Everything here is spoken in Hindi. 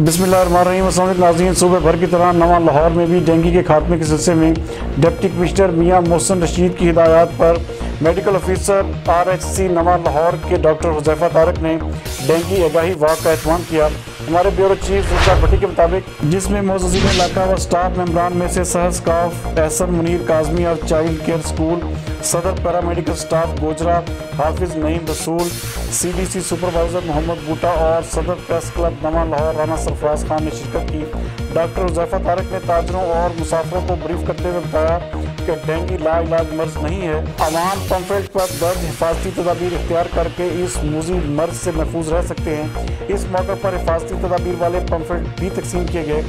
बिस्मिल्लाहिर्रहमानिर्रहीम। अस्सलाम नाज़रीन, सूबे भर की तरह नवा लाहौर में भी डेंगू के खात्मे के सिलसिले में डिप्टी कमिश्नर मियां मोहसिन रशीद की हिदायत पर मेडिकल ऑफिसर RHC नवा लाहौर के डॉक्टर हुज़ैफा तारक ने डेंगू आगाही वाक का एहतमाम किया। हमारे ब्यूरो चीफ जुल्फ़िकार भट्टी के मुताबिक, जिसमें मौजूदा इलाका व स्टाफ मेम्बरान में से सहस काफ, एहसन मुनीर काज़मी और चाइल्ड केयर स्कूल, सदर पैरामेडिकल स्टाफ गोजरा, हाफिज नईम रसूल, CDC सुपरवाइजर मोहम्मद बूटा और सदर प्रेस क्लब नवा लाहौर राना सरफराज खान ने शिरकत की। डॉक्टर हुज़ैफा तारक ने ताजरों और मुसाफिरों को ब्रीफ करते हुए बताया कि डेंगू लाइलाज मर्ज नहीं है। अवाम पंफलेट पर दर्ज हिफाजती तदाबीर इख्तियार करके इस मूजी मर्ज से महफूज रह सकते हैं। इस मौके पर हिफाजती तदाबीर वाले पंफलेट भी तकसीम किए गए।